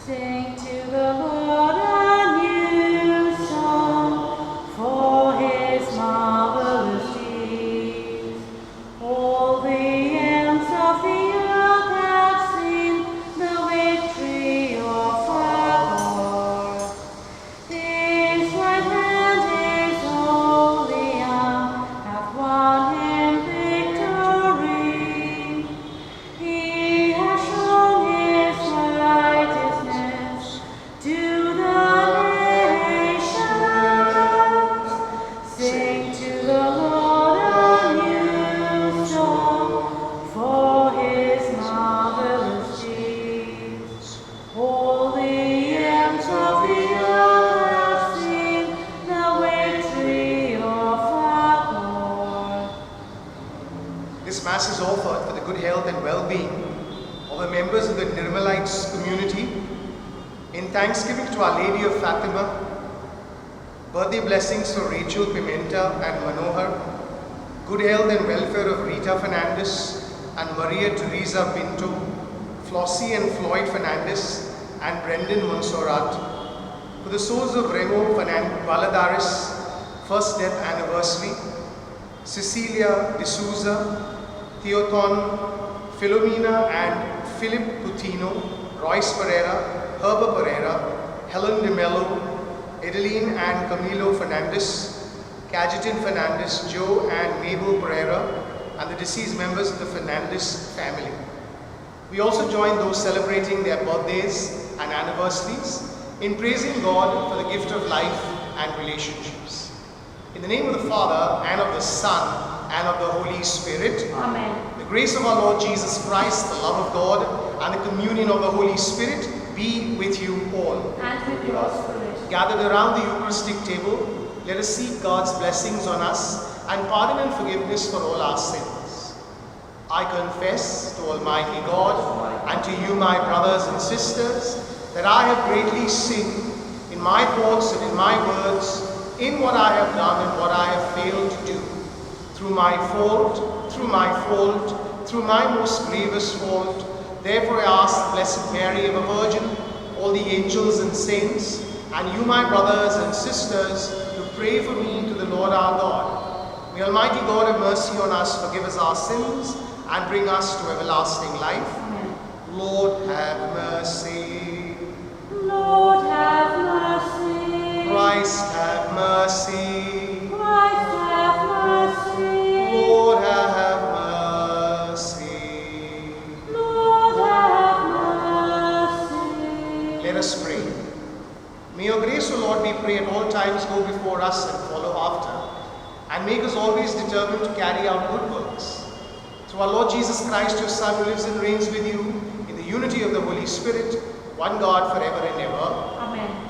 Sing to the Lord a new song for his marvelous deeds. All the ends of the earth have seen the victory of our Lord. His right hand is holy arm hath won him victory. He has shown his righteousness to the nations. Sing to the Lord a new song for his marvelous deeds. All the ends of the earth have seen the victory of our Lord. This Mass is offered for the good health and well-being of the members of the Nirmalites community in thanksgiving to Our Lady of Fatima, birthday blessings for Rachel Pimenta and Manohar, good health and welfare of Rita Fernandez and Maria Teresa Pinto, Flossie and Floyd Fernandez and Brendan Monserrat, for the souls of Remo Valadares, first death anniversary, Cecilia D'Souza, Theoton, Philomena and Philip Putino, Royce Pereira, Herba Pereira, Helen De Mello, Edeline and Camilo Fernandez, Cajetan Fernandez, Joe and Mabel Pereira, and the deceased members of the Fernandez family. We also join those celebrating their birthdays and anniversaries in praising God for the gift of life and relationships. In the name of the Father, and of the Son, and of the Holy Spirit. Amen. The grace of our Lord Jesus Christ, the love of God, and the communion of the Holy Spirit be with you all. And with your spirit. Gathered around the Eucharistic table, let us seek God's blessings on us and pardon and forgiveness for all our sins. I confess to Almighty God and to you, my brothers and sisters, that I have greatly sinned in my thoughts and in my words, in what I have done and what I have failed to do. Through my fault, through my most grievous fault. Therefore I ask the Blessed Mary, ever Virgin, all the angels and saints, and you, my brothers and sisters, to pray for me to the Lord our God. May Almighty God have mercy on us, forgive us our sins, and bring us to everlasting life. Amen. Lord have mercy. Lord have mercy. Christ have mercy. Christ have mercy. Lord have mercy. Lord have mercy. Let us pray. May your grace, O Lord, we pray, at all times go before us and follow after, and make us always determined to carry out good works. Through our Lord Jesus Christ, your Son, who lives and reigns with you in the unity of the Holy Spirit, one God, forever and ever. Amen.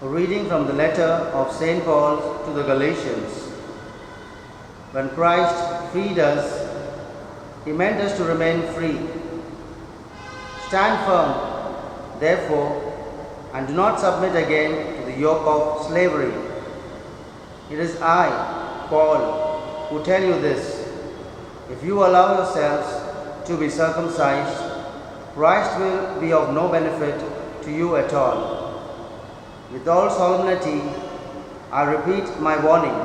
A reading from the letter of St. Paul to the Galatians. When Christ freed us, he meant us to remain free. Stand firm, therefore, and do not submit again to the yoke of slavery. It is I, Paul, who tell you this. If you allow yourselves to be circumcised, Christ will be of no benefit to you at all. With all solemnity, I repeat my warning.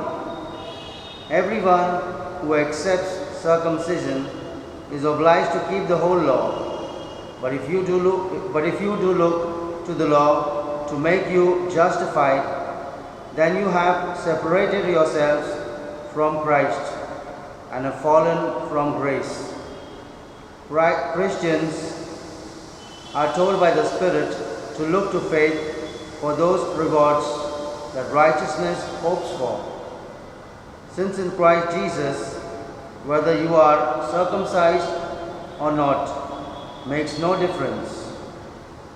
Everyone who accepts circumcision is obliged to keep the whole law. But if you do look to the law to make you justified, then you have separated yourselves from Christ and have fallen from grace. Christians are told by the Spirit to look to faith for those rewards that righteousness hopes for. Since in Christ Jesus, whether you are circumcised or not, makes no difference.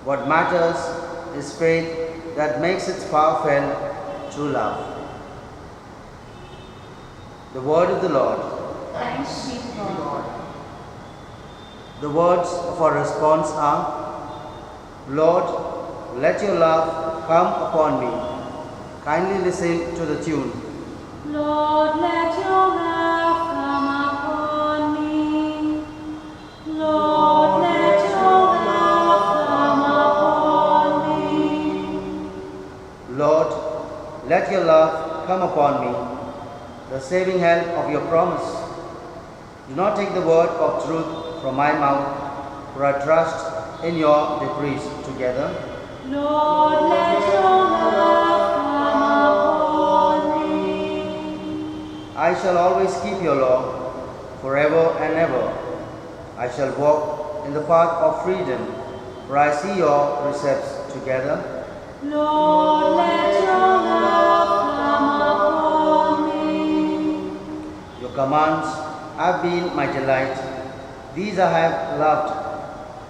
What matters is faith that makes its power felt through love. The word of the Lord. Thanks be to God. The words of our response are, Lord, let your love come upon me. Kindly listen to the tune. Lord, let your love come upon me. Lord, let your love come upon me, the saving help of your promise. Do not take the word of truth from my mouth, for I trust in your decrees together. Lord, let your love come upon me. I shall always keep your law, forever and ever. I shall walk in the path of freedom, for I see your precepts together. Lord, let your love come upon me. Your commands have been my delight. These I have loved.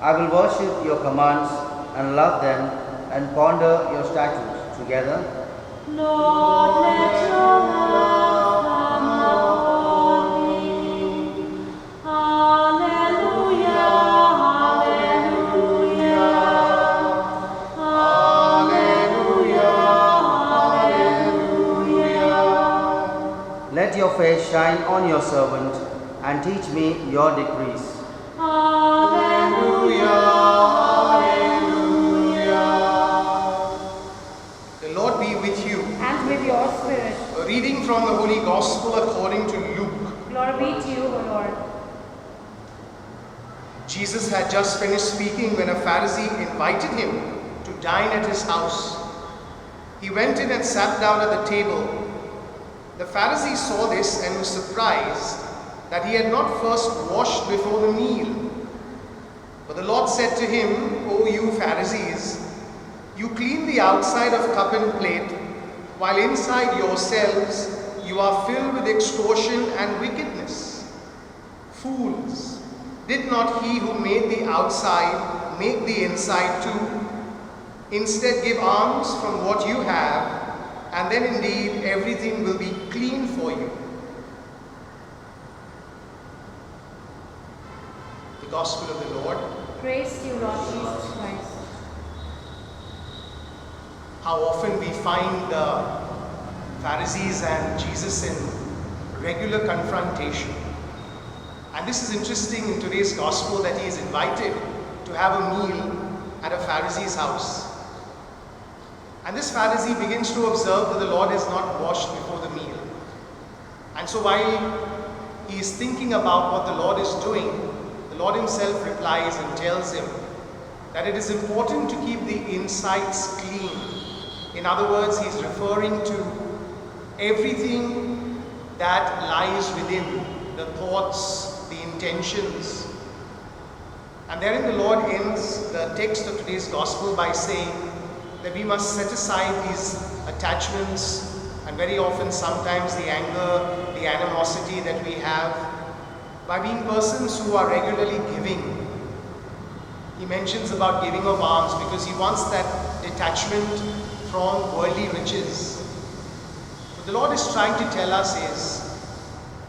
I will worship your commands and love them and ponder your statutes together. Lord, let your love come upon me. Hallelujah, hallelujah. Hallelujah, hallelujah. Let your face shine on your servant and teach me your decrees. Hallelujah, hallelujah. The Lord be with you. And with your spirit. A reading from the Holy Gospel according to Luke. Glory be to you, O Lord. Jesus had just finished speaking when a Pharisee invited him to dine at his house. He went in and sat down at the table. The Pharisee saw this and was surprised that he had not first washed before the meal. But the Lord said to him, O you Pharisees, you clean the outside of cup and plate, while inside yourselves you are filled with extortion and wickedness. Fools, did not he who made the outside make the inside too? Instead give alms from what you have, and then indeed everything will be clean for you. The Gospel of the Lord. Praise to you, Lord Jesus Christ. How often we find the Pharisees and Jesus in regular confrontation. And this is interesting in today's Gospel that he is invited to have a meal at a Pharisee's house. And this Pharisee begins to observe that the Lord is not washed before the meal. And so while he is thinking about what the Lord is doing, the Lord himself replies and tells him that it is important to keep the insides clean. In other words, he's referring to everything that lies within, the thoughts, the intentions. And therein the Lord ends the text of today's Gospel by saying that we must set aside these attachments and very often sometimes the anger, the animosity that we have by being persons who are regularly giving. He mentions about giving of alms because he wants that detachment from worldly riches. What the Lord is trying to tell us is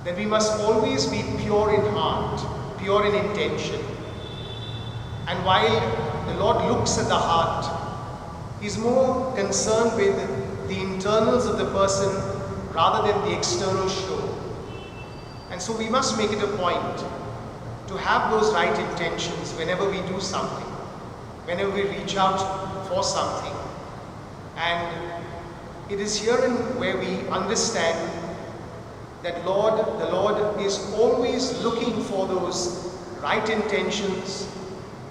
that we must always be pure in heart, pure in intention. And while the Lord looks at the heart, He's more concerned with the internals of the person rather than the external show. And so we must make it a point to have those right intentions whenever we do something, whenever we reach out for something. And it is herein where we understand that the Lord is always looking for those right intentions,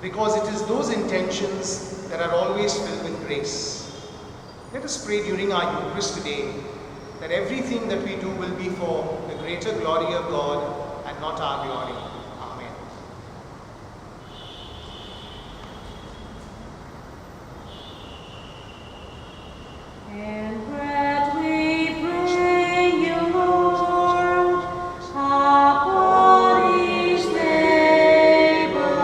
because it is those intentions that are always filled with grace. Let us pray during our Eucharist today that everything that we do will be for the greater glory of God and not our glory. Amen. And bread we bring you, Lord, our bodies labor.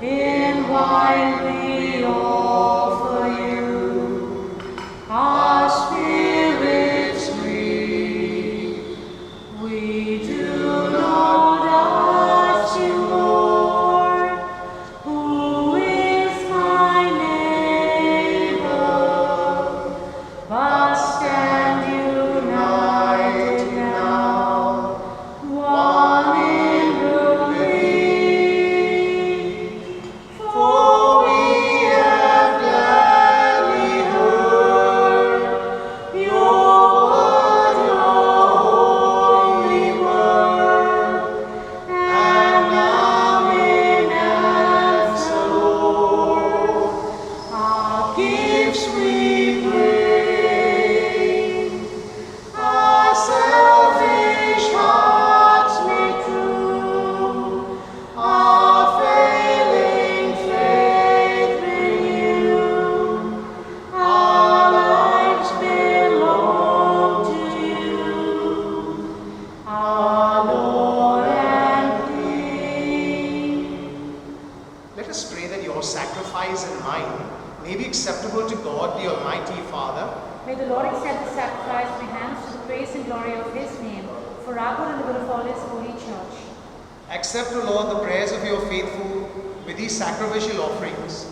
In wine we offer you, our spirits free. We do not your sacrifice and mine may be acceptable to God, the Almighty Father. May the Lord accept the sacrifice of your hands to the praise and glory of his name, for our good and the good of all his holy church. Accept, O Lord, the prayers of your faithful with these sacrificial offerings,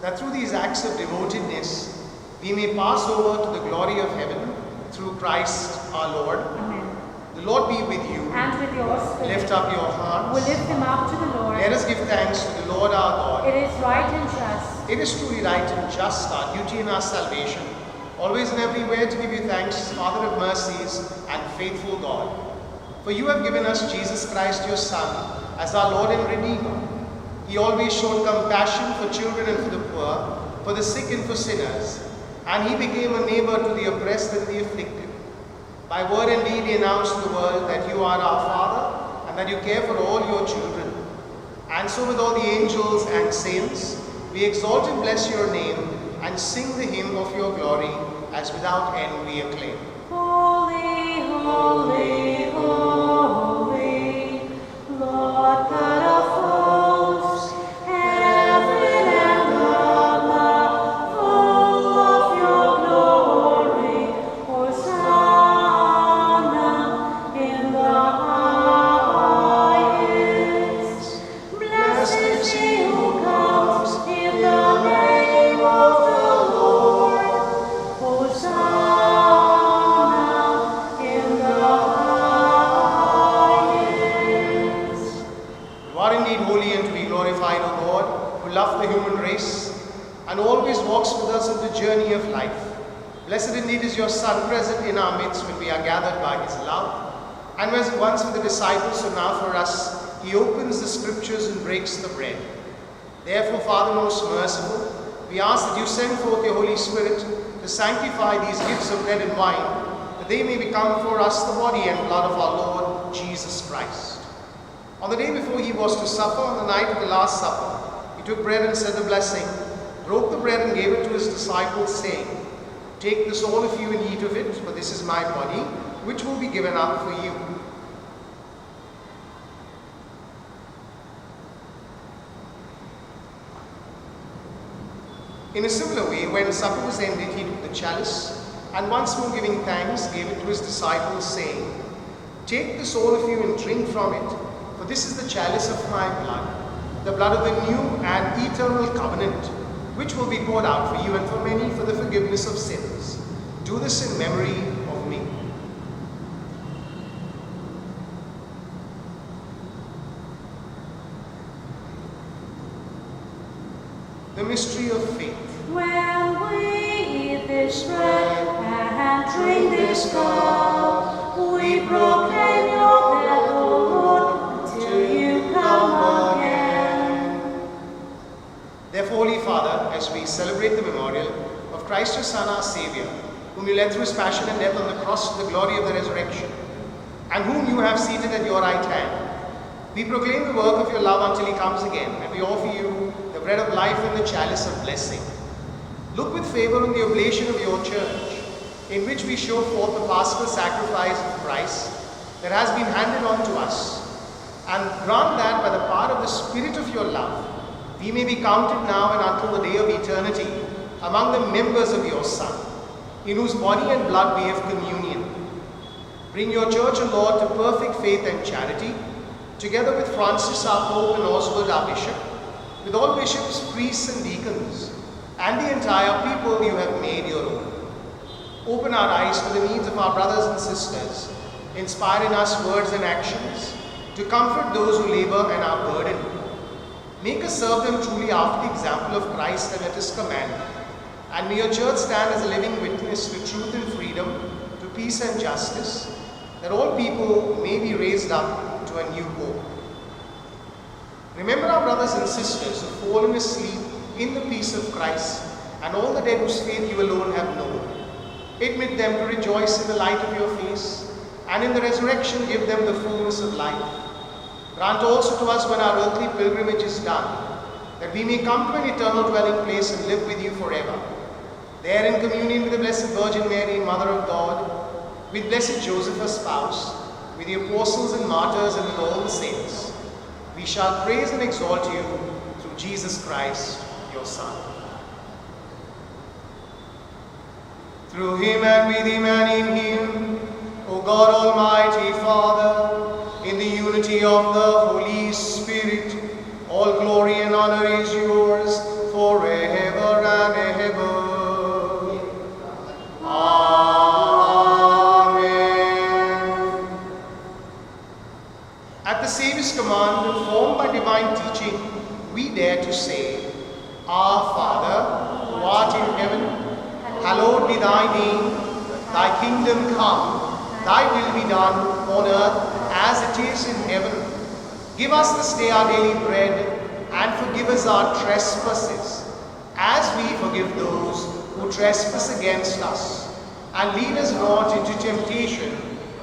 that through these acts of devotedness we may pass over to the glory of heaven through Christ our Lord. Amen. The Lord be with you. And with your spirit. Lift up your hearts. We lift them up to the Lord. Let us give thanks to the Lord our God. It is right and just. It is truly right and just, our duty and our salvation, always and everywhere to give you thanks, Father of mercies and faithful God. For you have given us Jesus Christ, your Son, as our Lord and Redeemer. He always showed compassion for children and for the poor, for the sick and for sinners, and he became a neighbor to the oppressed and the afflicted. By word and deed he announced to the world that you are our Father and that you care for all your children. And so with all the angels and saints, we exalt and bless your name and sing the hymn of your glory as without end we acclaim. Holy, holy, holy, Lord God of hosts, heaven and earth are full of your glory. Hosanna in the highest. Blessed is he who comes in the name of the Lord. Hosanna in the highest. You are indeed holy and to be glorified, O God, who love the human race and always walks with us on the journey of life. Blessed indeed is your Son present in our midst when we are gathered by his love. And as once for the disciples, so now for us, he opens the scriptures and breaks the bread. Therefore, Father most merciful, we ask that you send forth your Holy Spirit to sanctify these gifts of bread and wine, that they may become for us the body and blood of our Lord Jesus Christ. On the day before he was to suffer, on the night of the Last Supper, he took bread and said the blessing, broke the bread and gave it to his disciples, saying, "Take this all of you and eat of it, for this is my body, which will be given up for you." In a similar way, when supper was ended, he took the chalice, and once more giving thanks, gave it to his disciples, saying, "Take this all of you and drink from it, for this is the chalice of my blood, the blood of the new and eternal covenant, which will be poured out for you and for many for the forgiveness of sins. Do this in memory of me." The mystery of faith. When we eat this bread and drink this cup, we proclaim your death, O Lord, until you come again. Therefore, Holy Father, as we celebrate the memorial of Christ your Son, our Savior, whom you led through his passion and death on the cross to the glory of the resurrection, and whom you have seated at your right hand, we proclaim the work of your love until he comes again, and we offer you the bread of life and the chalice of blessing. Look with favor on the oblation of your church, in which we show forth the paschal sacrifice of Christ that has been handed on to us, and grant that by the power of the Spirit of your love, we may be counted now and until the day of eternity among the members of your Son, in whose body and blood we have communion. Bring your church, O Lord, to perfect faith and charity, together with Francis our Pope and Oswald our Bishop, with all bishops, priests and deacons, and the entire people you have made your own. Open our eyes to the needs of our brothers and sisters, inspire in us words and actions, to comfort those who labor and are burdened. Make us serve them truly after the example of Christ and at his command. And may your church stand as a living witness to truth and freedom, to peace and justice, that all people may be raised up to a new hope. Remember our brothers and sisters who have fallen asleep in the peace of Christ, and all the dead whose faith you alone have known. Admit them to rejoice in the light of your face, and in the resurrection give them the fullness of life. Grant also to us when our earthly pilgrimage is done, that we may come to an eternal dwelling place and live with you forever. There in communion with the Blessed Virgin Mary, Mother of God, with Blessed Joseph her spouse, with the apostles and martyrs and with all the saints, we shall praise and exalt you through Jesus Christ your Son. Through him and with him and in him, O God Almighty Father, in the unity of the Holy Spirit, all glory and honor is yours forever and ever. Amen. At the Saviour's command, informed by divine teaching, we dare to say, Our Father, who art in heaven, hallowed be thy name. Thy kingdom come, thy will be done on earth as it is in heaven. Give us this day our daily bread, and forgive us our trespasses, as we forgive those who trespass against us. And lead us not into temptation,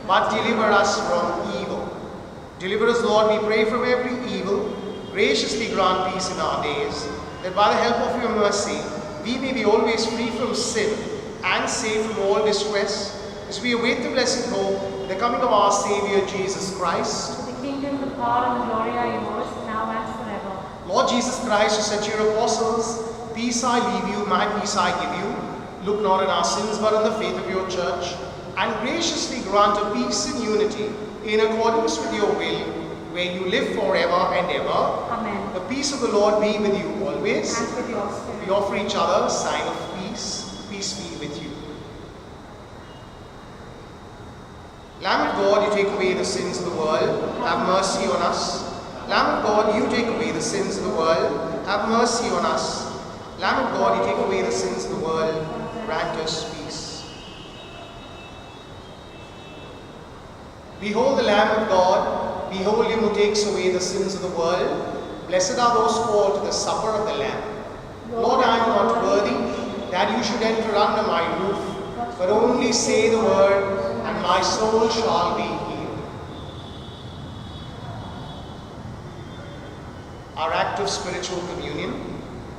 but deliver us from evil. Deliver us, Lord, we pray, from every evil. Graciously grant peace in our days, that by the help of your mercy, we may be always free from sin and safe from all distress, as we await the blessed hope, the coming of our Saviour Jesus Christ. For the kingdom, the power, and the glory are yours, now and forever. Lord Jesus Christ, who said to your apostles, Peace I leave you, my peace I give you. Look not on our sins, but on the faith of your church, and graciously grant a peace and unity in accordance with your will, where you live forever and ever. Amen. The peace of the Lord be with you always. And with your spirit. We offer each other a sign of peace. Peace be with you. Lamb of God, you take away the sins of the world. Have mercy on us. Lamb of God, you take away the sins of the world. Have mercy on us. Lamb of God, you take away the sins of the world. Grant us peace. Behold the Lamb of God. Behold him who takes away the sins of the world. Blessed are those called to the supper of the Lamb. Lord, I am not worthy that you should enter under my roof, but only say the word, and my soul shall be healed. Our act of spiritual communion.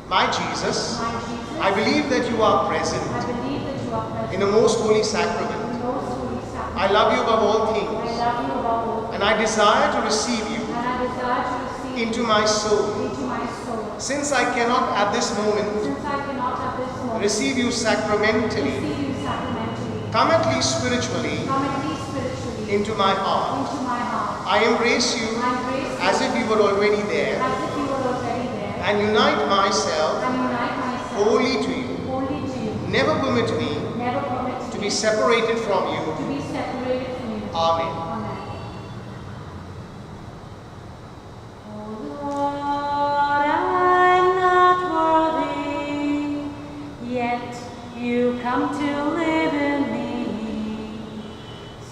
My Jesus, My Jesus, I believe that you are present I believe that you are present in the most holy in sacrament. the most holy sacrament. I love you above all I things, love you above all, and I desire to receive you and I desire to receive into my soul. into my soul. Since I cannot at this moment Since I cannot at this moment receive you sacramentally, receive you sacramentally, come at least spiritually come at least spiritually into my heart. into my heart. I embrace you I embrace you as if you were already there, as if you were already there, and unite myself and unite myself wholly to you. wholly to you. Never permit me Never permit to me be separated from you. to be separated from you. Amen. Amen. O Lord, I'm not worthy, yet you come to live in me.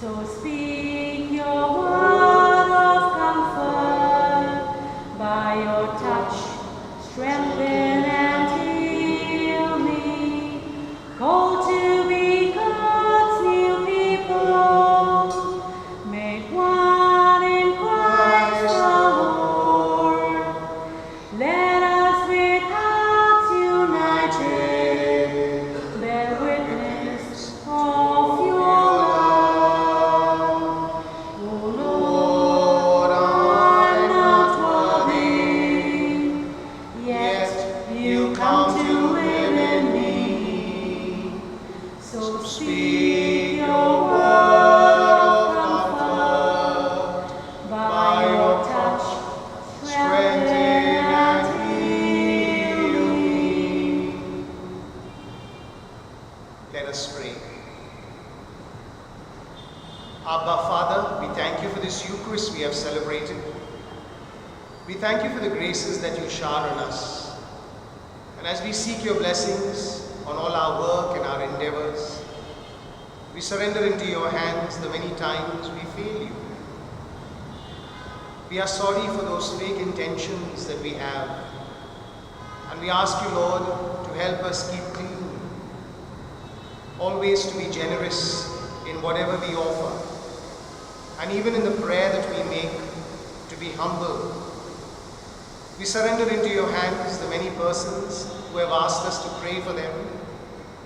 So speak your word of comfort, by your touch strengthen and heal me. Called to be God's new people, made one in Christ the Lord. Let us with hearts united bear witness of your love. O Lord, I'm not worthy, yet you come to live in me. So speak your word of comfort, by your touch strengthen and heal me. Let us pray. Abba, Father, we thank you for this Eucharist we have celebrated. We thank you for the graces that you shower on us. And as we seek your blessings on all our work and our endeavors, we surrender into your hands the many times we fail you. We are sorry for those fake intentions that we have. And we ask you, Lord, to help us keep clean, always to be generous in whatever we offer, and even in the prayer that we make, to be humble. We surrender into your hands the many persons who have asked us to pray for them,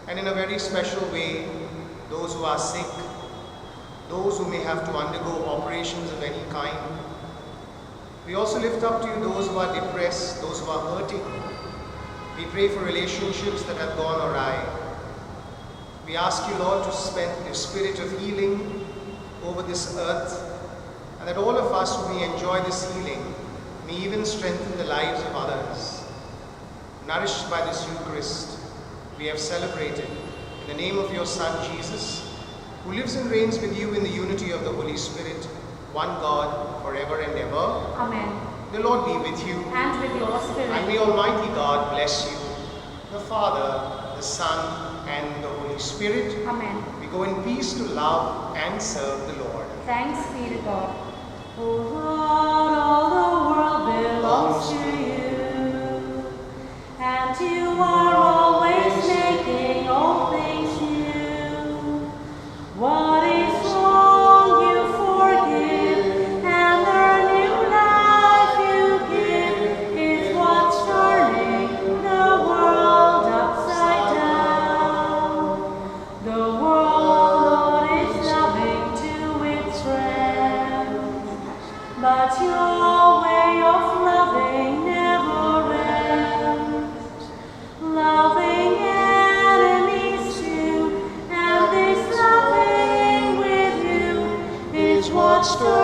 and in a very special way, those who are sick, those who may have to undergo operations of any kind. We also lift up to you those who are depressed, those who are hurting, We pray for relationships that have gone awry. We ask you, Lord, to spend your spirit of healing over this earth, and that all of us who may enjoy this healing may even strengthen the lives of others. Nourished by this Eucharist, we have celebrated in the name of your Son, Jesus, who lives and reigns with you in the unity of the Holy Spirit, one God, forever and ever. Amen. The Lord be with you. And with your spirit. And may Almighty God bless you, the Father, the Son, and the Holy Spirit. Amen. We go in peace to love and serve the Lord. Thanks be to God. O Lord, all the world belongs to you, and you are always making all things new. What is wrong you forgive, and the new life you give is what's turning the world upside down. The world, Lord, is loving to its friends, but your way of loving never ends. Loving enemies too, and this loving with you is what's turning